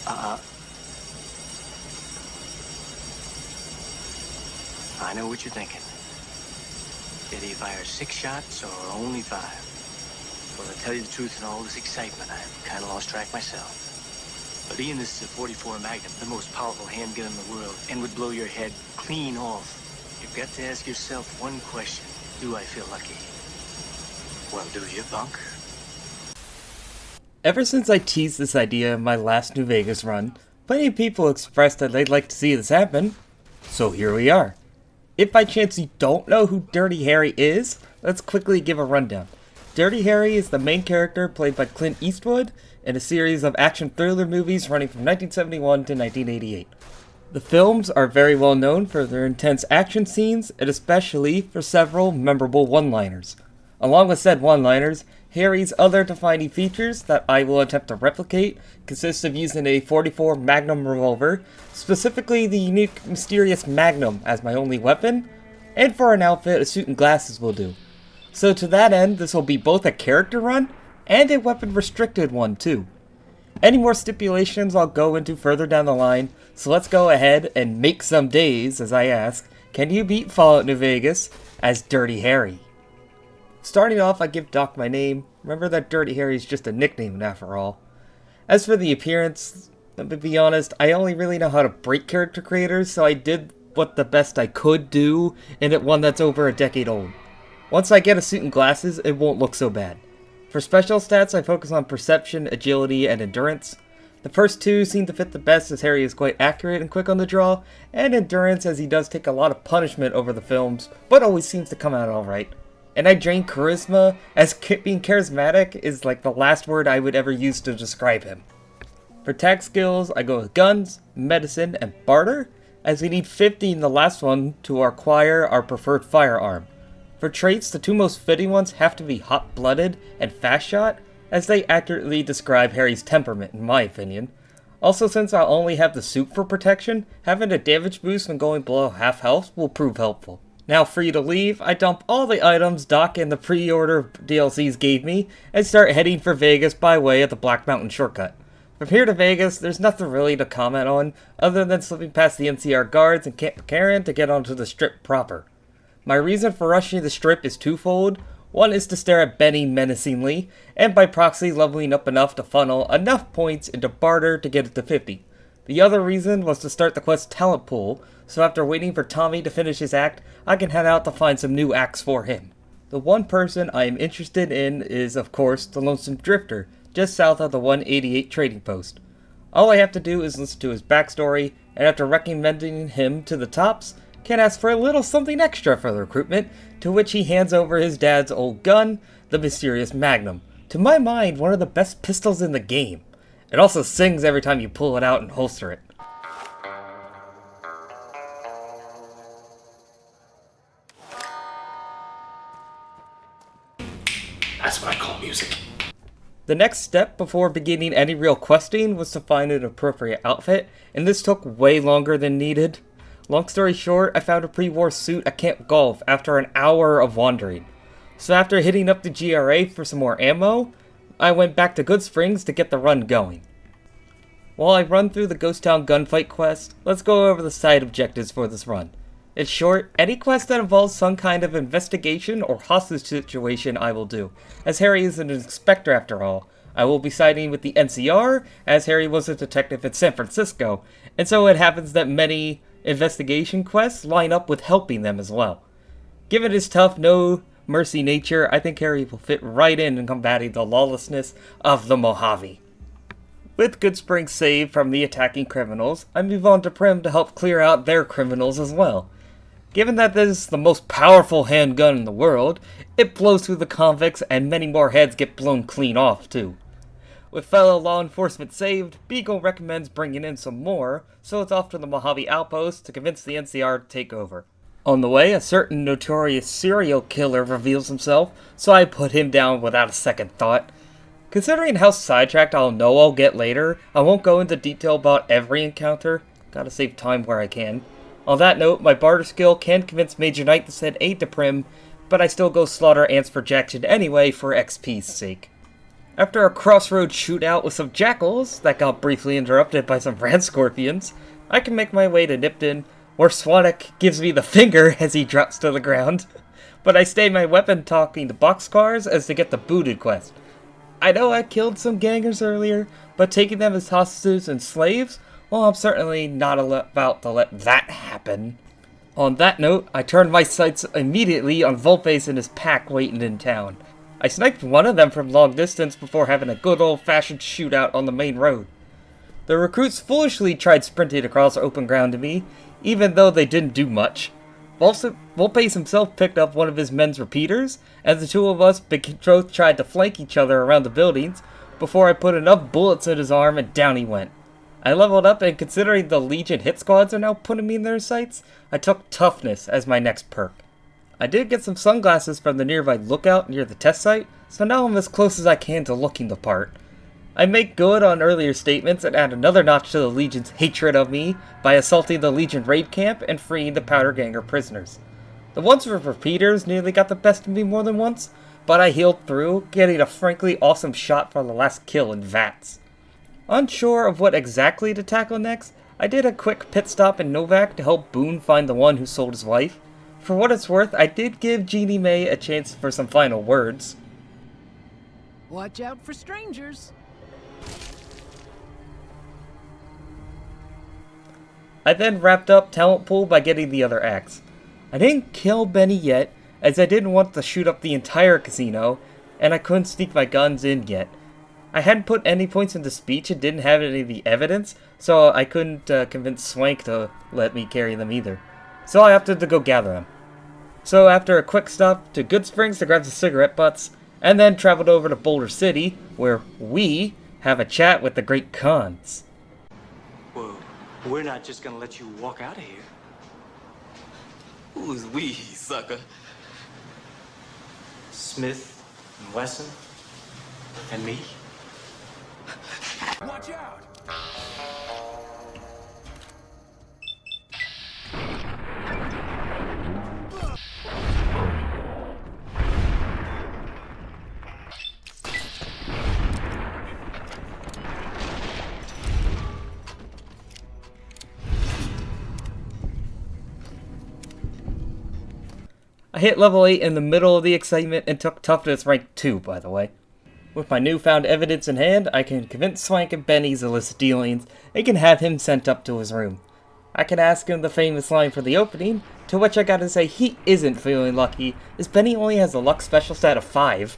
Uh, I know what you're thinking. Did he fire 6 shots or only 5? Well, to tell you the truth, in all this excitement, I've kind of lost track myself. But Ian, this is a 44 Magnum, the most powerful handgun in the world, and would blow your head clean off. You've got to ask yourself one question. Do I feel lucky? Well, do you, punk? Ever since I teased this idea in my last New Vegas run, plenty of people expressed that they'd like to see this happen. So here we are. If by chance you don't know who Dirty Harry is, let's quickly give a rundown. Dirty Harry is the main character played by Clint Eastwood in a series of action thriller movies running from 1971 to 1988. The films are very well known for their intense action scenes and especially for several memorable one-liners. Along with said one-liners, Harry's other defining features that I will attempt to replicate consist of using a 44 Magnum revolver, specifically the unique mysterious Magnum as my only weapon, and for an outfit, a suit and glasses will do. So to that end, this will be both a character run and a weapon restricted one too. Any more stipulations I'll go into further down the line, so let's go ahead and make some days as I ask, can you beat Fallout New Vegas as Dirty Harry? Starting off, I give Doc my name. Remember that Dirty Harry is just a nickname after all. As for the appearance, let me be honest, I only really know how to break character creators, so I did what the best I could do in it one that's over a decade old. Once I get a suit and glasses, it won't look so bad. For special stats, I focus on perception, agility, and endurance. The first two seem to fit the best as Harry is quite accurate and quick on the draw, and endurance as he does take a lot of punishment over the films, but always seems to come out alright. And I drain charisma, as being charismatic is like the last word I would ever use to describe him. For tag skills, I go with guns, medicine, and barter, as we need 50 in the last one to acquire our preferred firearm. For traits, the two most fitting ones have to be hot-blooded and fast shot, as they accurately describe Harry's temperament in my opinion. Also, since I'll only have the suit for protection, having a damage boost when going below half health will prove helpful. Now free to leave, I dump all the items Doc and the pre-order DLCs gave me, and start heading for Vegas by way of the Black Mountain shortcut. From here to Vegas, there's nothing really to comment on, other than slipping past the NCR guards and Camp McCarran to get onto the Strip proper. My reason for rushing the Strip is twofold. One is to stare at Benny menacingly, and by proxy leveling up enough to funnel enough points into barter to get it to 50. The other reason was to start the quest talent pool, so after waiting for Tommy to finish his act, I can head out to find some new acts for him. The one person I am interested in is, of course, the Lonesome Drifter, just south of the 188 trading post. All I have to do is listen to his backstory, and after recommending him to the tops, can ask for a little something extra for the recruitment, to which he hands over his dad's old gun, the mysterious Magnum. To my mind, one of the best pistols in the game. It also sings every time you pull it out and holster it. That's what I call music. The next step before beginning any real questing was to find an appropriate outfit, and this took way longer than needed. Long story short, I found a pre-war suit at Camp Golf after an hour of wandering. So after hitting up the GRA for some more ammo, I went back to Goodsprings to get the run going. While I run through the Ghost Town gunfight quest, let's go over the side objectives for this run. In short, any quest that involves some kind of investigation or hostage situation I will do, as Harry is an inspector after all. I will be siding with the NCR, as Harry was a detective in San Francisco, and so it happens that many investigation quests line up with helping them as well. Given his tough, no-mercy nature, I think Harry will fit right in combating the lawlessness of the Mojave. With Goodsprings saved from the attacking criminals, I move on to Primm to help clear out their criminals as well. Given that this is the most powerful handgun in the world, it blows through the convicts and many more heads get blown clean off too. With fellow law enforcement saved, Beagle recommends bringing in some more, so it's off to the Mojave Outpost to convince the NCR to take over. On the way, a certain notorious serial killer reveals himself, so I put him down without a second thought. Considering how sidetracked I'll get later, I won't go into detail about every encounter. Gotta save time where I can. On that note, my barter skill can convince Major Knight to send aid to Primm, but I still go slaughter ants for Jackson anyway for XP's sake. After a crossroads shootout with some jackals that got briefly interrupted by some red scorpions, I can make my way to Nipton, where Swadek gives me the finger as he drops to the ground. But I stay my weapon talking to boxcars as to get the booted quest. I know I killed some gangers earlier, but taking them as hostages and slaves, well, I'm certainly not about to let that happen. On that note, I turned my sights immediately on Volpes and his pack waiting in town. I sniped one of them from long distance before having a good old-fashioned shootout on the main road. The recruits foolishly tried sprinting across open ground to me, even though they didn't do much. Volpes himself picked up one of his men's repeaters, and the two of us both tried to flank each other around the buildings before I put enough bullets in his arm and down he went. I leveled up, and considering the Legion hit squads are now putting me in their sights, I took Toughness as my next perk. I did get some sunglasses from the nearby lookout near the test site, so now I'm as close as I can to looking the part. I make good on earlier statements and add another notch to the Legion's hatred of me by assaulting the Legion raid camp and freeing the Powder Ganger prisoners. The ones with repeaters nearly got the best of me more than once, but I healed through, getting a frankly awesome shot for the last kill in VATS. Unsure of what exactly to tackle next, I did a quick pit stop in Novak to help Boone find the one who sold his wife. For what it's worth, I did give Jeannie May a chance for some final words. Watch out for strangers. I then wrapped up Talent Pool by getting the other axe. I didn't kill Benny yet, as I didn't want to shoot up the entire casino, and I couldn't sneak my guns in yet. I hadn't put any points into speech and didn't have any of the evidence, so I couldn't convince Swank to let me carry them either. So I opted to go gather them. So after a quick stop to Good Springs to grab the cigarette butts, and then traveled over to Boulder City, where we have a chat with the Great Khans. Whoa, we're not just gonna let you walk out of here. Who's we, sucker? Smith and Wesson and me. Watch out! I hit level 8 in the middle of the excitement and took Toughness rank 2, by the way. With my newfound evidence in hand, I can convince Swank and Benny's illicit dealings and can have him sent up to his room. I can ask him the famous line for the opening, to which I gotta say he isn't feeling lucky, as Benny only has a luck special stat of 5.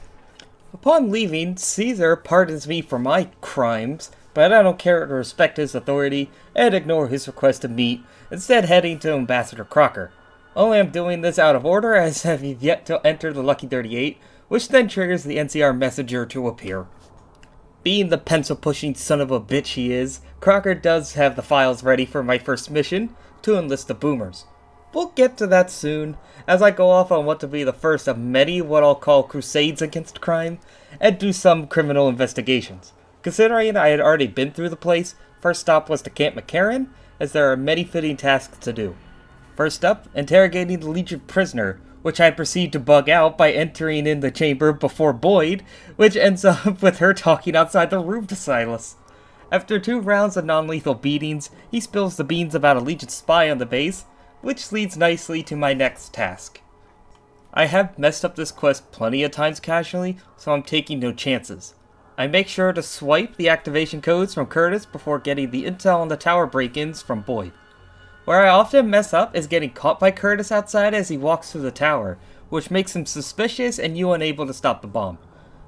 Upon leaving, Caesar pardons me for my crimes, but I don't care to respect his authority and ignore his request to meet, instead heading to Ambassador Crocker. Only I'm doing this out of order, as I've yet to enter the Lucky 38, which then triggers the NCR messenger to appear. Being the pencil-pushing son of a bitch he is, Crocker does have the files ready for my first mission, to enlist the boomers. We'll get to that soon, as I go off on what to be the first of many what I'll call crusades against crime, and do some criminal investigations. Considering I had already been through the place, first stop was to Camp McCarran, as there are many fitting tasks to do. First up, interrogating the Legion prisoner, which I proceed to bug out by entering in the chamber before Boyd, which ends up with her talking outside the room to Silas. After 2 rounds of non-lethal beatings, he spills the beans about a Legion spy on the base, which leads nicely to my next task. I have messed up this quest plenty of times casually, so I'm taking no chances. I make sure to swipe the activation codes from Curtis before getting the intel on the tower break-ins from Boyd. Where I often mess up is getting caught by Curtis outside as he walks through the tower, which makes him suspicious and you unable to stop the bomb.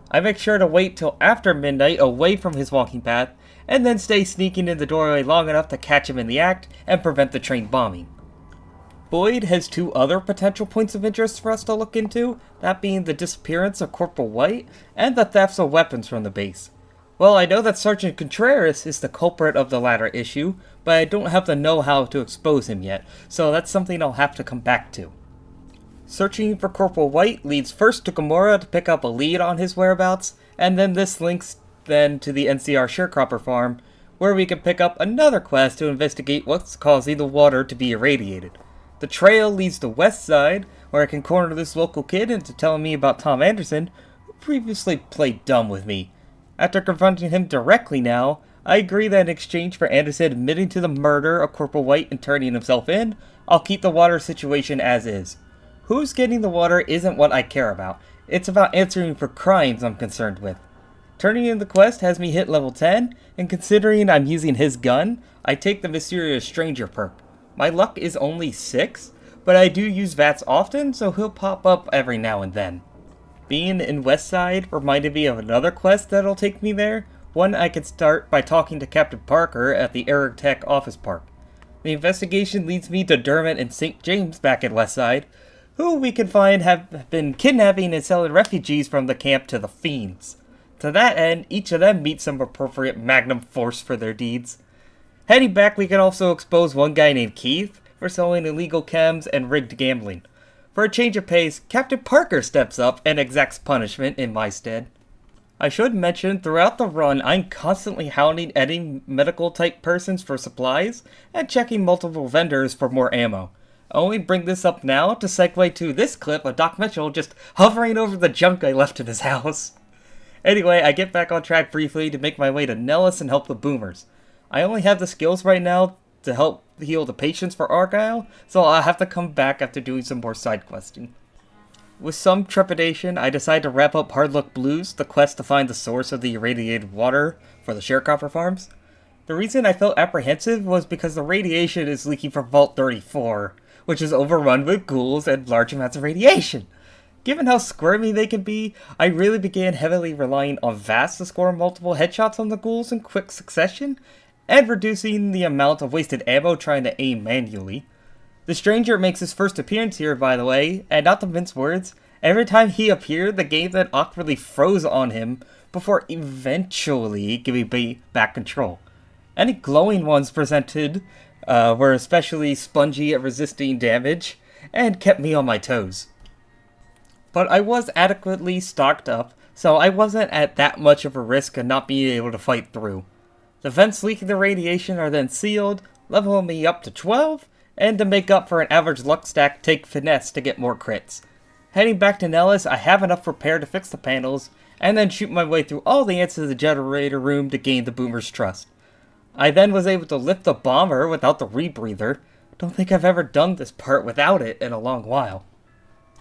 I make sure to wait till after midnight away from his walking path, and then stay sneaking in the doorway long enough to catch him in the act and prevent the train bombing. Boyd has 2 other potential points of interest for us to look into, that being the disappearance of Corporal White and the thefts of weapons from the base. Well, I know that Sergeant Contreras is the culprit of the latter issue, but I don't have the know-how to expose him yet, so that's something I'll have to come back to. Searching for Corporal White leads first to Gamora to pick up a lead on his whereabouts, and then this links then to the NCR sharecropper farm, where we can pick up another quest to investigate what's causing the water to be irradiated. The trail leads to West Side, where I can corner this local kid into telling me about Tom Anderson, who previously played dumb with me. After confronting him directly now, I agree that in exchange for Anderson admitting to the murder of Corporal White and turning himself in, I'll keep the water situation as is. Who's getting the water isn't what I care about. It's about answering for crimes I'm concerned with. Turning in the quest has me hit level 10, and considering I'm using his gun, I take the Mysterious Stranger perk. My luck is only 6, but I do use VATS often, so he'll pop up every now and then. Being in Westside reminded me of another quest that'll take me there, one I could start by talking to Captain Parker at the Aerotech Office Park. The investigation leads me to Dermot and St. James back in Westside, who we can find have been kidnapping and selling refugees from the camp to the Fiends. To that end, each of them meets some appropriate magnum force for their deeds. Heading back, we can also expose one guy named Keith for selling illegal chems and rigged gambling. For a change of pace, Captain Parker steps up and exacts punishment in my stead. I should mention, throughout the run, I'm constantly hounding any medical-type persons for supplies, and checking multiple vendors for more ammo. I only bring this up now to segue to this clip of Doc Mitchell just hovering over the junk I left in his house. Anyway, I get back on track briefly to make my way to Nellis and help the boomers. I only have the skills right now to help heal the patients for Argyle, so I'll have to come back after doing some more side questing. With some trepidation, I decide to wrap up Hard Luck Blues, the quest to find the source of the irradiated water for the sharecropper farms. The reason I felt apprehensive was because the radiation is leaking from Vault 34, which is overrun with ghouls and large amounts of radiation. Given how squirmy they can be, I really began heavily relying on VATS to score multiple headshots on the ghouls in quick succession, and reducing the amount of wasted ammo trying to aim manually. The Stranger makes his first appearance here, by the way, and not to mince words, every time he appeared, the game then awkwardly froze on him before eventually giving me back control. Any glowing ones presented were especially spongy at resisting damage, and kept me on my toes. But I was adequately stocked up, so I wasn't at that much of a risk of not being able to fight through. The vents leaking the radiation are then sealed, leveling me up to 12, and to make up for an average luck stack, take Finesse to get more crits. Heading back to Nellis, I have enough repair to fix the panels, and then shoot my way through all the ants of the generator room to gain the boomer's trust. I then was able to lift the bomber without the rebreather. Don't think I've ever done this part without it in a long while.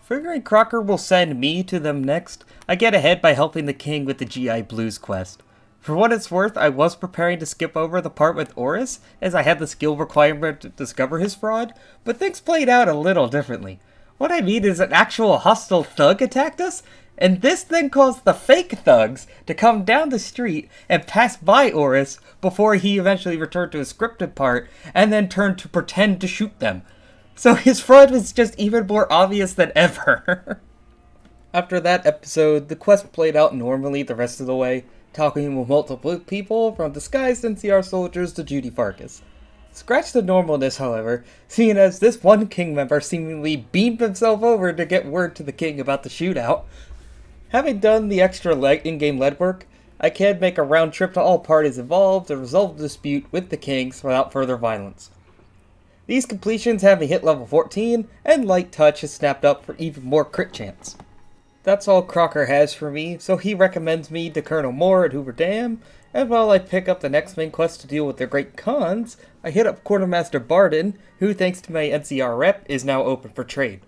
Figuring Crocker will send me to them next, I get ahead by helping the king with the GI Blues quest. For what it's worth, I was preparing to skip over the part with Oris, as I had the skill requirement to discover his fraud, but things played out a little differently. What I mean is an actual hostile thug attacked us, and this then caused the fake thugs to come down the street and pass by Oris before he eventually returned to his scripted part, and then turned to pretend to shoot them. So his fraud was just even more obvious than ever. After that episode, the quest played out normally the rest of the way, talking with multiple people, from disguised NCR soldiers to Judy Farkas. Scratch the normalness, however, seeing as this one King member seemingly beamed himself over to get word to the King about the shootout. Having done the extra in-game lead work, I can make a round trip to all parties involved to resolve the dispute with the Kings without further violence. These completions have me hit level 14, and Light Touch is snapped up for even more crit chance. That's all Crocker has for me, so he recommends me to Colonel Moore at Hoover Dam, and while I pick up the next main quest to deal with their great cons, I hit up Quartermaster Barden, who thanks to my NCR rep is now open for trade.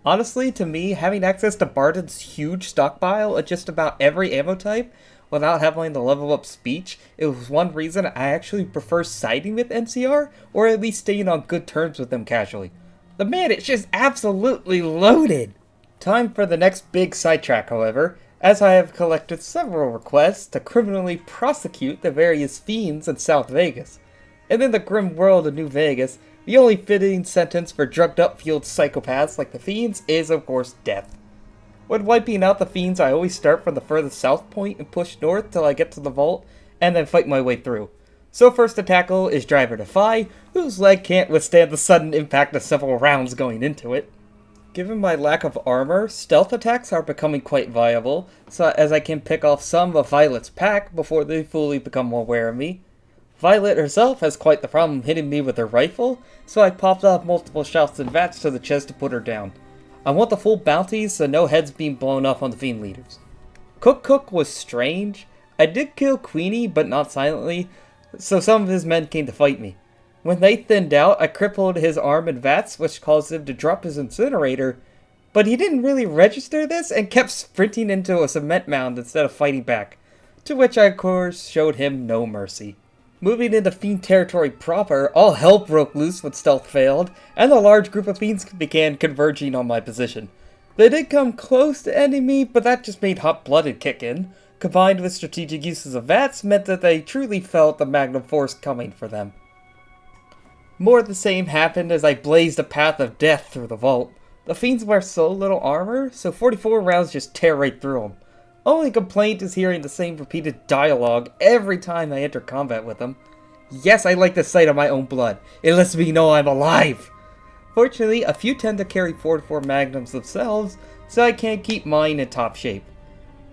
Honestly, to me, having access to Barden's huge stockpile of just about every ammo type, without having to level up speech, it was one reason I actually prefer siding with NCR, or at least staying on good terms with them casually. The man is just absolutely loaded! Time for the next big sidetrack, however, as I have collected several requests to criminally prosecute the various fiends in South Vegas. And in the grim world of New Vegas, the only fitting sentence for drugged-up field psychopaths like the fiends is, of course, death. When wiping out the fiends, I always start from the furthest south point and push north till I get to the vault, and then fight my way through. So first to tackle is Driver Defy, whose leg can't withstand the sudden impact of several rounds going into it. Given my lack of armor, stealth attacks are becoming quite viable, so as I can pick off some of Violet's pack before they fully become aware of me. Violet herself has quite the problem hitting me with her rifle, so I popped off multiple shots and VATS to the chest to put her down. I want the full bounties, so no heads being blown off on the Fiend leaders. Cook was strange. I did kill Queenie, but not silently, so some of his men came to fight me. When they thinned out, I crippled his arm and VATS, which caused him to drop his incinerator, but he didn't really register this and kept sprinting into a cement mound instead of fighting back, to which I of course showed him no mercy. Moving into Fiend territory proper, all hell broke loose when stealth failed, and a large group of Fiends began converging on my position. They did come close to ending me, but that just made hot-blooded kick in. Combined with strategic uses of VATS meant that they truly felt the Magnum Force coming for them. More of the same happened as I blazed a path of death through the vault. The Fiends wear so little armor, so 44 rounds just tear right through them. Only complaint is hearing the same repeated dialogue every time I enter combat with them. Yes, I like the sight of my own blood. It lets me know I'm alive. Fortunately, a few tend to carry 44 magnums themselves, so I can't keep mine in top shape.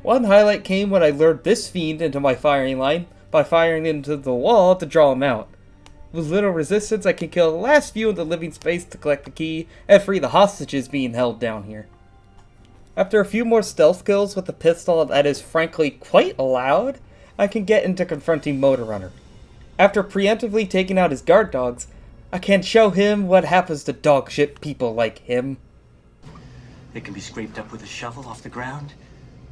One highlight came when I lured this fiend into my firing line by firing into the wall to draw him out. With little resistance, I can kill the last few in the living space to collect the key and free the hostages being held down here. After a few more stealth kills with a pistol that is frankly quite loud, I can get into confronting Motor Runner. After preemptively taking out his guard dogs, I can show him what happens to dogshit people like him. It can be scraped up with a shovel off the ground,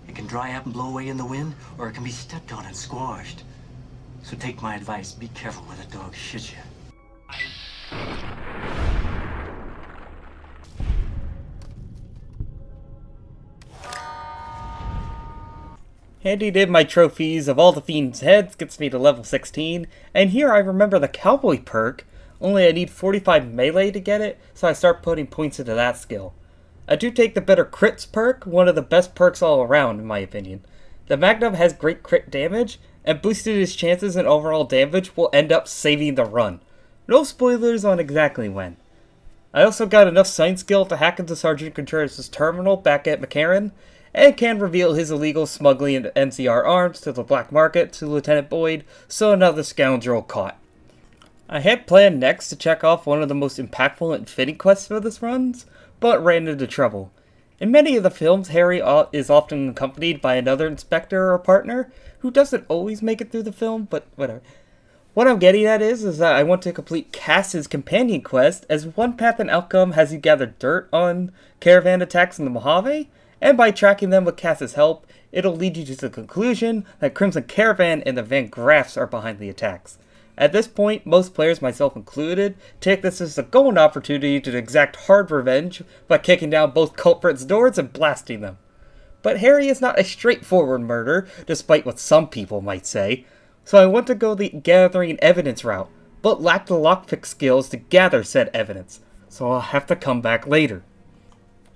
it can dry up and blow away in the wind, or it can be stepped on and squashed. So take my advice, be careful where the dog shits you. Handing in my trophies of all the Fiend's heads gets me to level 16, and here I remember the Cowboy perk, only I need 45 melee to get it, so I start putting points into that skill. I do take the better crits perk, one of the best perks all around in my opinion. The Magnum has great crit damage, and boosting his chances in overall damage will end up saving the run. No spoilers on exactly when. I also got enough science skill to hack into Sergeant Contreras' terminal back at McCarran, and can reveal his illegal smuggling of NCR arms to the black market to Lieutenant Boyd, so another scoundrel caught. I had planned next to check off one of the most impactful and fitting quests for this runs, but ran into trouble. In many of the films, Harry is often accompanied by another inspector or partner, who doesn't always make it through the film, but whatever. What I'm getting at is that I want to complete Cass's companion quest, as one path and outcome has you gather dirt on caravan attacks in the Mojave, and by tracking them with Cass's help, it'll lead you to the conclusion that Crimson Caravan and the Van Graffs are behind the attacks. At this point, most players, myself included, take this as a golden opportunity to exact hard revenge by kicking down both culprits' doors and blasting them. But Harry is not a straightforward murder, despite what some people might say, so I want to go the gathering evidence route, but lack the lockpick skills to gather said evidence, so I'll have to come back later.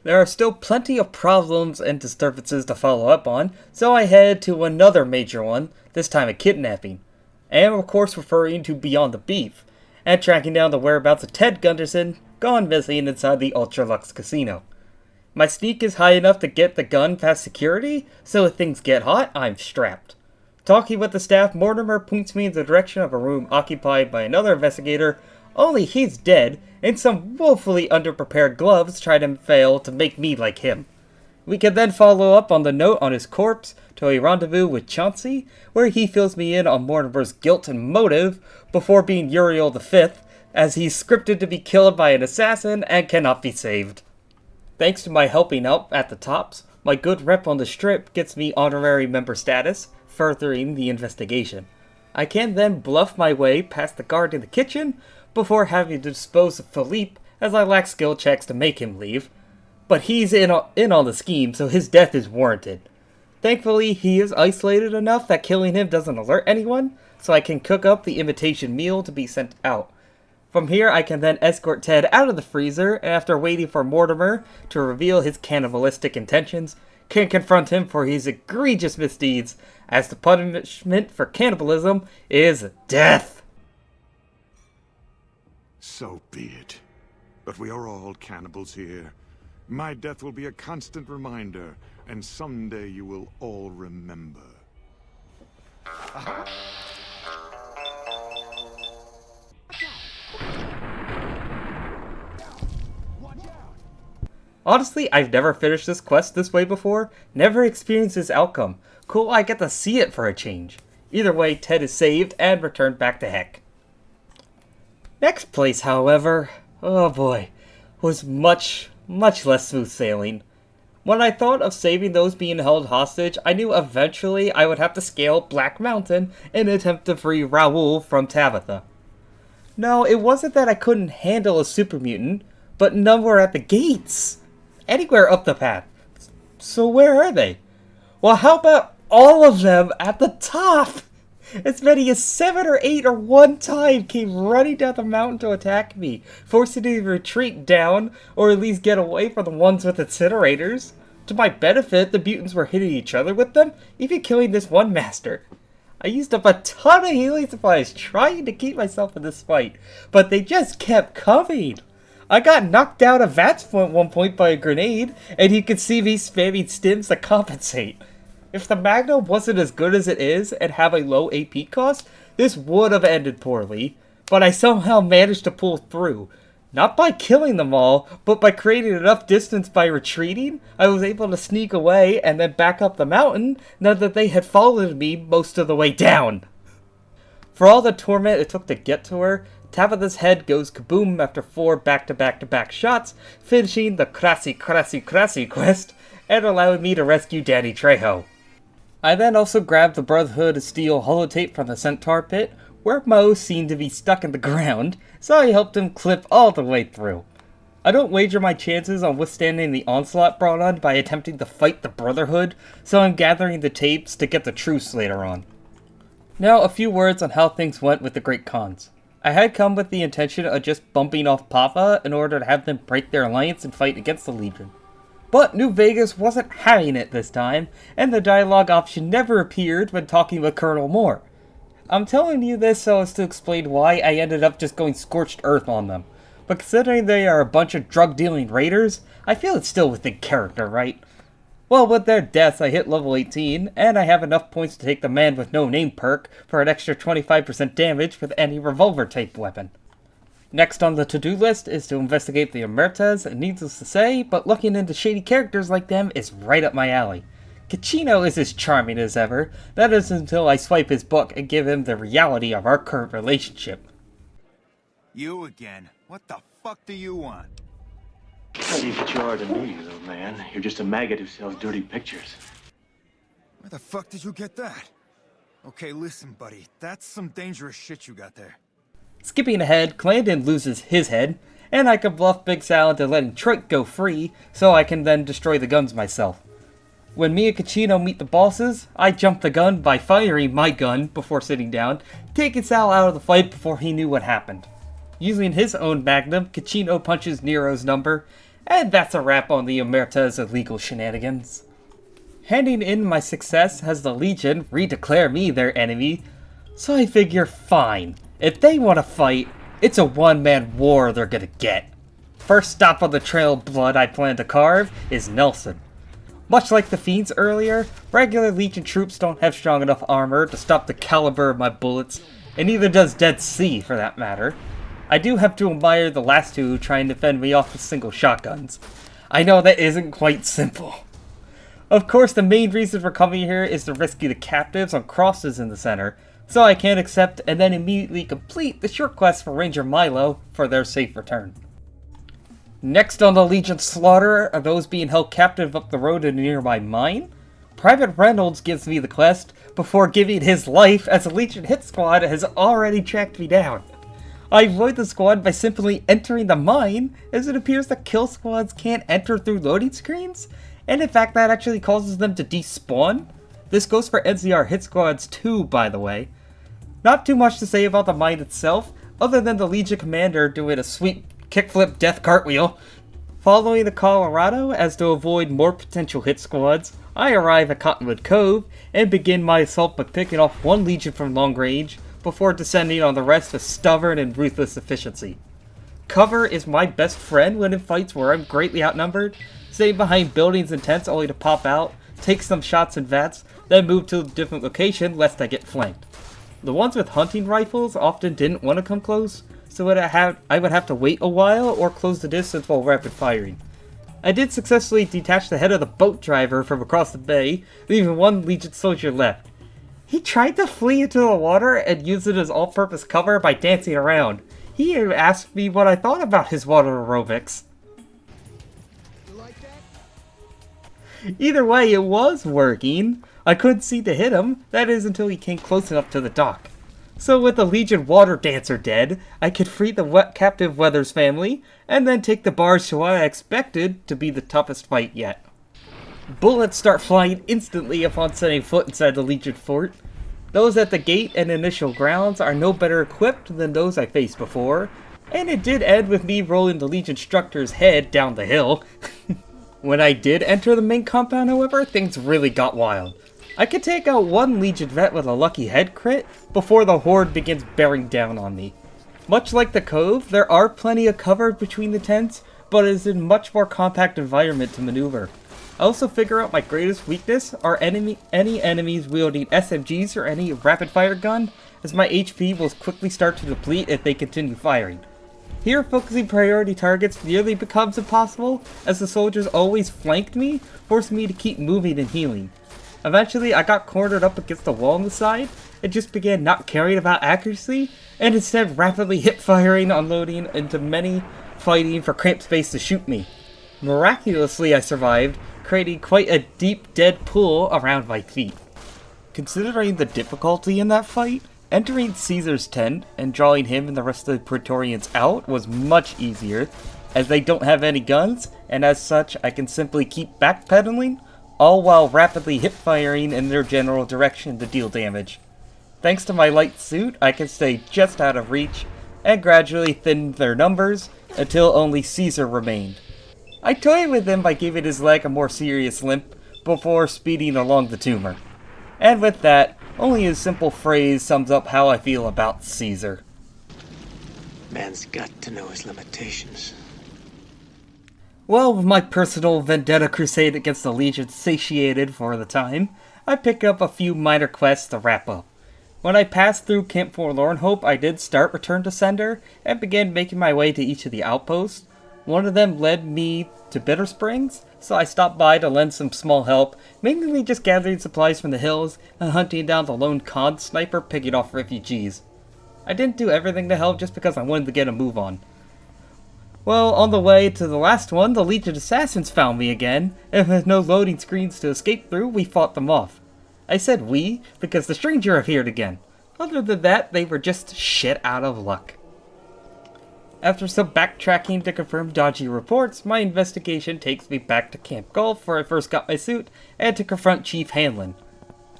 There are still plenty of problems and disturbances to follow up on, so I head to another major one, this time a kidnapping. I am of course referring to Beyond the Beef, and tracking down the whereabouts of Ted Gunderson, gone missing inside the Ultralux Casino. My sneak is high enough to get the gun past security, so if things get hot, I'm strapped. Talking with the staff, Mortimer points me in the direction of a room occupied by another investigator, only he's dead, and some woefully underprepared gloves try to fail to make me like him. We can then follow up on the note on his corpse to a rendezvous with Chauncey, where he fills me in on Mortimer's guilt and motive before being Uriel V, as he's scripted to be killed by an assassin and cannot be saved. Thanks to my helping out at the tops, my good rep on the strip gets me honorary member status, furthering the investigation. I can then bluff my way past the guard in the kitchen before having to dispose of Philippe, as I lack skill checks to make him leave. But he's in on the scheme, so his death is warranted. Thankfully, he is isolated enough that killing him doesn't alert anyone, so I can cook up the imitation meal to be sent out. From here, I can then escort Ted out of the freezer, and after waiting for Mortimer to reveal his cannibalistic intentions, can confront him for his egregious misdeeds, as the punishment for cannibalism is death. So be it. But we are all cannibals here. My death will be a constant reminder, and someday you will all remember. Honestly, I've never finished this quest this way before, never experienced this outcome. Cool, I get to see it for a change. Either way, Ted is saved and returned back to Heck. Next place, however, oh boy, was much less smooth sailing. When I thought of saving those being held hostage, I knew eventually I would have to scale Black Mountain and attempt to free Raoul from Tabitha. No, it wasn't that I couldn't handle a super mutant, but none were at the gates. Anywhere up the path. So where are they? Well, how about all of them at the top? As many as 7 or 8 at one time came running down the mountain to attack me, forcing me to retreat down, or at least get away from the ones with incinerators. To my benefit, the mutants were hitting each other with them, even killing this one master. I used up a ton of healing supplies trying to keep myself in this fight, but they just kept coming. I got knocked out of Vats at one point by a grenade, and you could see me spamming stims to compensate. If the Magnum wasn't as good as it is and have a low AP cost, this would have ended poorly, but I somehow managed to pull through. Not by killing them all, but by creating enough distance by retreating, I was able to sneak away and then back up the mountain now that they had followed me most of the way down. For all the torment it took to get to her, Tabitha's head goes kaboom after 4 back-to-back-to-back shots, finishing the Crassy quest and allowing me to rescue Danny Trejo. I then also grabbed the Brotherhood of Steel holotape from the Centaur pit, where Mo seemed to be stuck in the ground, so I helped him clip all the way through. I don't wager my chances on withstanding the onslaught brought on by attempting to fight the Brotherhood, so I'm gathering the tapes to get the truce later on. Now a few words on how things went with the Great Khans. I had come with the intention of just bumping off Papa in order to have them break their alliance and fight against the Legion. But New Vegas wasn't having it this time, and the dialogue option never appeared when talking with Colonel Moore. I'm telling you this so as to explain why I ended up just going scorched earth on them. But considering they are a bunch of drug-dealing raiders, I feel it's still within character, right? Well, with their deaths I hit level 18, and I have enough points to take the Man with No Name perk for an extra 25% damage with any revolver-type weapon. Next on the to-do list is to investigate the Omertas, and needless to say, but looking into shady characters like them is right up my alley. Kachino is as charming as ever, that is until I swipe his book and give him the reality of our current relationship. You again. What the fuck do you want? How do you get your art in me, little man? You're just a maggot who sells dirty pictures. Where the fuck did you get that? Okay, listen, buddy. That's some dangerous shit you got there. Skipping ahead, Clandon loses his head, and I can bluff Big Sal into letting Troit go free, so I can then destroy the guns myself. When me and Kachino meet the bosses, I jump the gun by firing my gun before sitting down, taking Sal out of the fight before he knew what happened. Using his own magnum, Kachino punches Nero's number, and that's a wrap on the Omerta's illegal shenanigans. Handing in my success has the Legion redeclare me their enemy, so I figure fine. If they want to fight, it's a one-man war they're gonna get. First stop on the trail of blood I plan to carve is Nelson. Much like the Fiends earlier, regular Legion troops don't have strong enough armor to stop the caliber of my bullets, and neither does Dead Sea for that matter. I do have to admire the last two who try and defend me off with single shotguns. I know that isn't quite simple. Of course, the main reason for coming here is to rescue the captives on crosses in the center, so I can accept and then immediately complete the short quest for Ranger Milo for their safe return. Next on the Legion slaughter are those being held captive up the road in a nearby mine. Private Reynolds gives me the quest before giving his life as a Legion hit squad has already tracked me down. I avoid the squad by simply entering the mine, as it appears that kill squads can't enter through loading screens, and in fact that actually causes them to despawn. This goes for NCR hit squads too, by the way. Not too much to say about the mine itself, other than the Legion commander doing a sweet kickflip death cartwheel. Following the Colorado, as to avoid more potential hit squads, I arrive at Cottonwood Cove and begin my assault by picking off one Legion from long range, before descending on the rest with stubborn and ruthless efficiency. Cover is my best friend when in fights where I'm greatly outnumbered, staying behind buildings and tents only to pop out, take some shots in vats, then move to a different location lest I get flanked. The ones with hunting rifles often didn't want to come close, so I would have to wait a while or close the distance while rapid firing. I did successfully detach the head of the boat driver from across the bay, leaving one Legion soldier left. He tried to flee into the water and use it as all-purpose cover by dancing around. He asked me what I thought about his water aerobics. You like that? Either way, it was working. I couldn't see to hit him, that is until he came close enough to the dock. So with the Legion water dancer dead, I could free the captive Weathers family, and then take the barge to what I expected to be the toughest fight yet. Bullets start flying instantly upon setting foot inside the Legion fort. Those at the gate and initial grounds are no better equipped than those I faced before, and it did end with me rolling the Legion instructor's head down the hill. When I did enter the main compound, however, things really got wild. I could take out one Legion vet with a lucky head crit before the horde begins bearing down on me. Much like the Cove, there are plenty of cover between the tents, but it is a much more compact environment to maneuver. I also figure out my greatest weakness are any enemies wielding SMGs or any rapid fire gun, as my HP will quickly start to deplete if they continue firing. Here, focusing priority targets nearly becomes impossible, as the soldiers always flanked me, forcing me to keep moving and healing. Eventually, I got cornered up against the wall on the side, and just began not caring about accuracy, and instead rapidly hip-firing, unloading into many fighting for cramped space to shoot me. Miraculously, I survived, creating quite a deep dead pool around my feet. Considering the difficulty in that fight, entering Caesar's tent and drawing him and the rest of the Praetorians out was much easier, as they don't have any guns, and as such I can simply keep backpedaling, all while rapidly hip-firing in their general direction to deal damage. Thanks to my light suit, I can stay just out of reach, and gradually thin their numbers, until only Caesar remained. I toyed with him by giving his leg a more serious limp, before speeding along the tumor. And with that, only a simple phrase sums up how I feel about Caesar. Man's got to know his limitations. Well, with my personal vendetta crusade against the Legion satiated for the time, I picked up a few minor quests to wrap up. When I passed through Camp Forlorn Hope, I did start Return to Sender, and began making my way to each of the outposts. One of them led me to Bitter Springs, so I stopped by to lend some small help, mainly just gathering supplies from the hills and hunting down the lone con sniper picking off refugees. I didn't do everything to help just because I wanted to get a move on. Well, on the way to the last one, the Legion assassins found me again, and with no loading screens to escape through, we fought them off. I said we, because the stranger appeared again. Other than that, they were just shit out of luck. After some backtracking to confirm dodgy reports, my investigation takes me back to Camp Gulf, where I first got my suit, and to confront Chief Hanlon.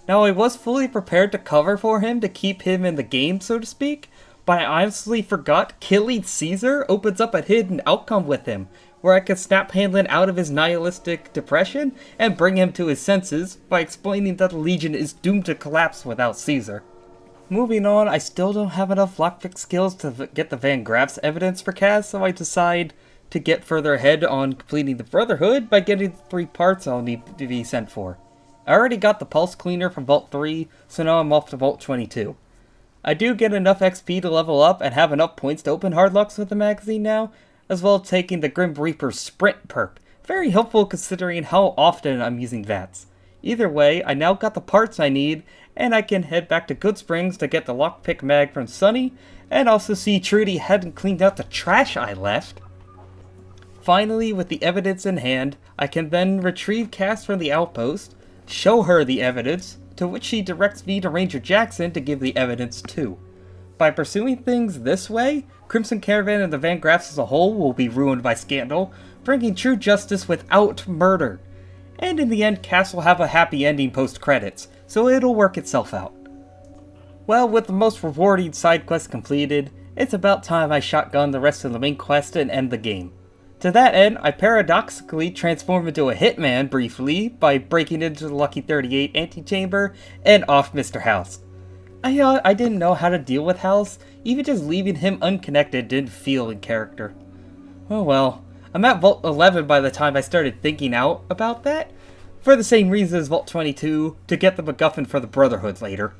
Now, I was fully prepared to cover for him to keep him in the game, so to speak, but I honestly forgot killing Caesar opens up a hidden outcome with him, where I could snap Hanlon out of his nihilistic depression and bring him to his senses by explaining that the Legion is doomed to collapse without Caesar. Moving on, I still don't have enough lockpick skills to get the Van Graff's evidence for Kaz, so I decide to get further ahead on completing the Brotherhood by getting the 3 parts I'll need to be sent for. I already got the Pulse Cleaner from Vault 3, so now I'm off to Vault 22. I do get enough XP to level up and have enough points to open hardlocks with the magazine now, as well as taking the Grim Reaper's Sprint perk. Very helpful considering how often I'm using VATS. Either way, I now got the parts I need, and I can head back to Goodsprings to get the lockpick mag from Sunny, and also see Trudy hadn't cleaned out the trash I left. Finally, with the evidence in hand, I can then retrieve Cass from the outpost, show her the evidence, to which she directs me to Ranger Jackson to give the evidence to. By pursuing things this way, Crimson Caravan and the Van Graffs as a whole will be ruined by scandal, bringing true justice without murder. And in the end, Cass will have a happy ending post-credits, so it'll work itself out. Well, with the most rewarding side quest completed, it's about time I shotgun the rest of the main quest and end the game. To that end, I paradoxically transform into a hitman briefly by breaking into the Lucky 38 antechamber and off Mr. House. I didn't know how to deal with House, even just leaving him unconnected didn't feel in character. Oh well, I'm at Vault 11 by the time I started thinking out about that, for the same reason as Vault 22, to get the MacGuffin for the Brotherhood later.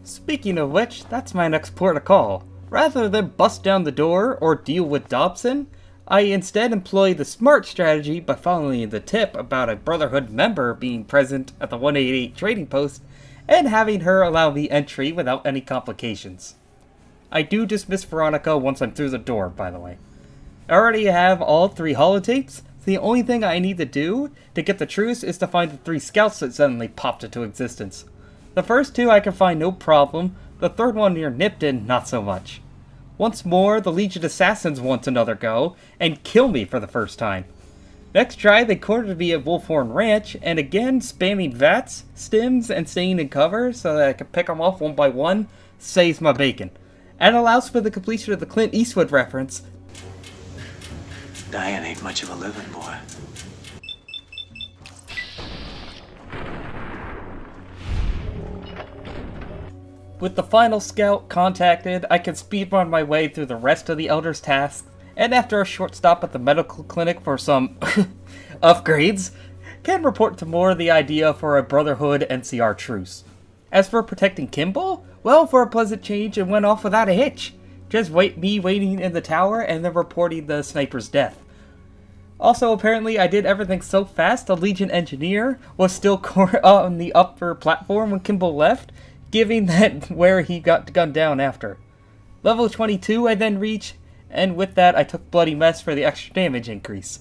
Speaking of which, that's my next port of call. Rather than bust down the door or deal with Dobson, I instead employ the smart strategy by following the tip about a Brotherhood member being present at the 188 trading post and having her allow me entry without any complications. I do dismiss Veronica once I'm through the door, by the way. I already have all 3 holotapes, so the only thing I need to do to get the truce is to find the 3 scouts that suddenly popped into existence. The first 2 I can find no problem, the third one near Nipton not so much. Once more, the Legion Assassins want another go, and kill me for the first time. Next try, they cornered me at Wolfhorn Ranch, and again, spamming VATS, stims, and staying in cover so that I can pick them off one by one, saves my bacon. And allows for the completion of the Clint Eastwood reference. Dying ain't much of a living, boy. With the final scout contacted, I can speedrun my way through the rest of the Elder's tasks, and after a short stop at the medical clinic for some upgrades, can report to more the idea for a Brotherhood NCR truce. As for protecting Kimball, well, for a pleasant change, it went off without a hitch. Just me waiting in the tower and then reporting the sniper's death. Also, apparently, I did everything so fast, the Legion engineer was still on the upper platform when Kimball left, giving that where he got gunned down after. Level 22 I then reached, and with that I took Bloody Mess for the extra damage increase.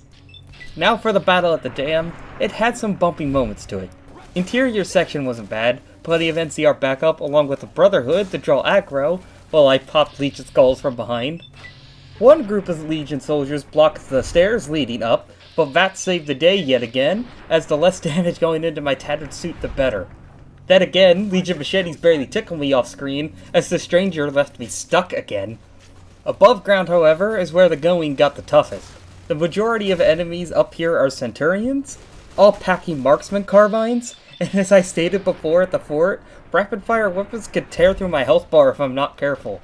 Now for the battle at the dam, it had some bumpy moments to it. Interior section wasn't bad, plenty of NCR backup along with the Brotherhood to draw aggro, while I popped Legion skulls from behind. One group of Legion soldiers blocked the stairs leading up, but VATS saved the day yet again, as the less damage going into my tattered suit the better. Then again, Legion machetes barely tickled me off screen, as the stranger left me stuck again. Above ground, however, is where the going got the toughest. The majority of enemies up here are Centurions, all packing marksman carbines, and as I stated before at the fort, rapid-fire weapons could tear through my health bar if I'm not careful.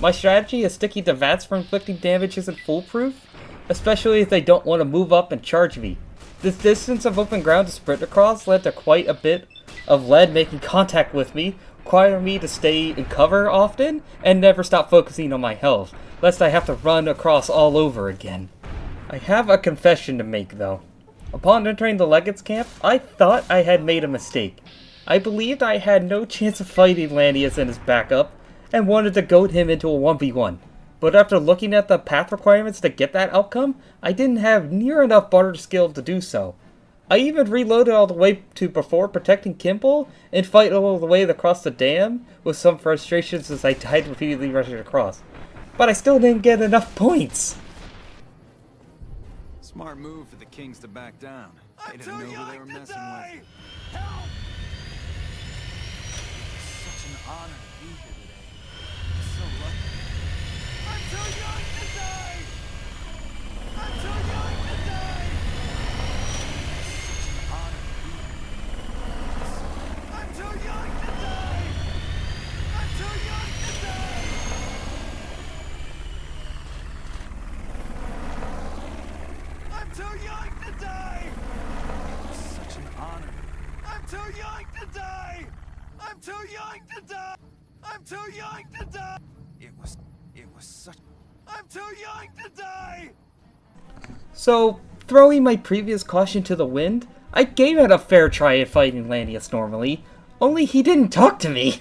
My strategy is sticking to VATS for inflicting damage isn't foolproof, especially if they don't want to move up and charge me. This distance of open ground to sprint across led to quite a bit of lead making contact with me, requiring me to stay in cover often and never stop focusing on my health, lest I have to run across all over again. I have a confession to make though. Upon entering the Legate's camp, I thought I had made a mistake. I believed I had no chance of fighting Landius and his backup, and wanted to goad him into a 1v1. But after looking at the path requirements to get that outcome, I didn't have near enough barter skill to do so. I even reloaded all the way to before protecting Kimball, and fight all the way across the dam, with some frustrations as I died repeatedly rushing across. But I still didn't get enough points! Smart move for the Kings to back down. They didn't know who they were messing with. Such an honor to be here today. So lucky. I'm too young to die! I'm too young to die! Such an honor to be here. I'm too young to die! I'm too young to die! I'm too young to die! Such an honor. I'm too young to die! I'm too young to die! I'm too young to die! It was such... I'm too young to die! So, throwing my previous caution to the wind, I gave it a fair try at fighting Landius normally, only he didn't talk to me.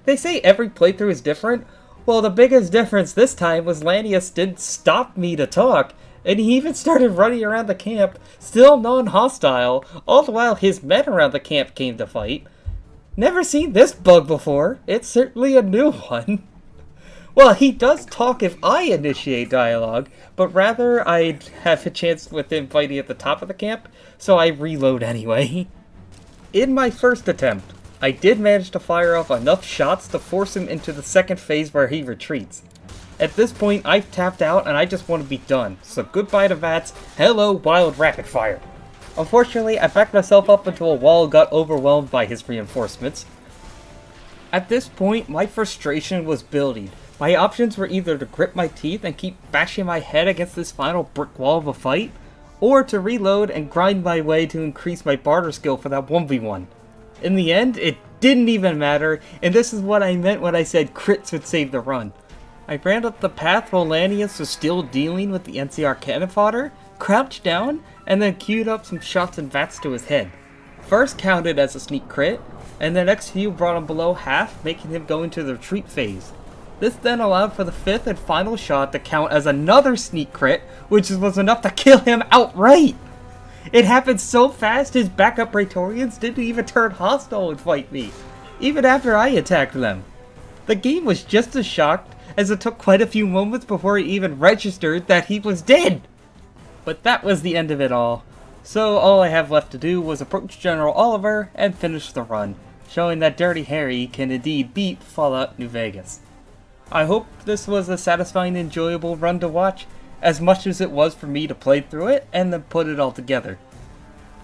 They say every playthrough is different. Well, the biggest difference this time was Landius didn't stop me to talk, and he even started running around the camp, still non-hostile, all the while his men around the camp came to fight. Never seen this bug before. It's certainly a new one. Well, he does talk if I initiate dialogue, but rather I'd have a chance with him fighting at the top of the camp, so I reload anyway. In my first attempt, I did manage to fire off enough shots to force him into the second phase where he retreats. At this point, I've tapped out and I just want to be done, so goodbye to VATS, hello wild rapid fire. Unfortunately, I backed myself up into a wall and got overwhelmed by his reinforcements. At this point, my frustration was building. My options were either to grit my teeth and keep bashing my head against this final brick wall of a fight, or to reload and grind my way to increase my barter skill for that 1v1. In the end, it didn't even matter, and this is what I meant when I said crits would save the run. I ran up the path while Lanius was still dealing with the NCR cannon fodder, crouched down, and then queued up some shots and VATS to his head. First counted as a sneak crit, and the next few brought him below half, making him go into the retreat phase. This then allowed for the 5th and final shot to count as another sneak crit, which was enough to kill him outright! It happened so fast his backup Praetorians didn't even turn hostile and fight me, even after I attacked them. The game was just as shocked, as it took quite a few moments before he even registered that he was dead! But that was the end of it all. So all I have left to do was approach General Oliver and finish the run, showing that Dirty Harry can indeed beat Fallout New Vegas. I hope this was a satisfying, enjoyable run to watch, as much as it was for me to play through it and then put it all together.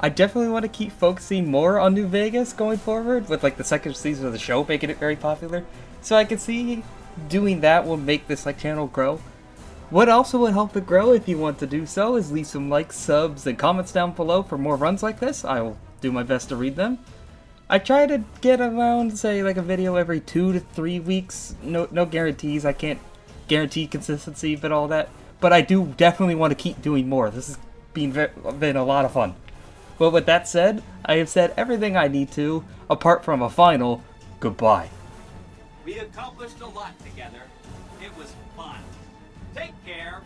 I definitely want to keep focusing more on New Vegas going forward, with like the second season of the show making it very popular, so I can see doing that will make this channel grow. What also would help it grow if you want to do so is leave some likes, subs, and comments down below for more runs like this. I will do my best to read them. I try to get around, say, like a video every 2 to 3 weeks. No guarantees. I can't guarantee consistency, but all that. But I do definitely want to keep doing more. This has been a lot of fun. But with that said, I have said everything I need to, apart from a final goodbye. We accomplished a lot together. It was fun. Take care.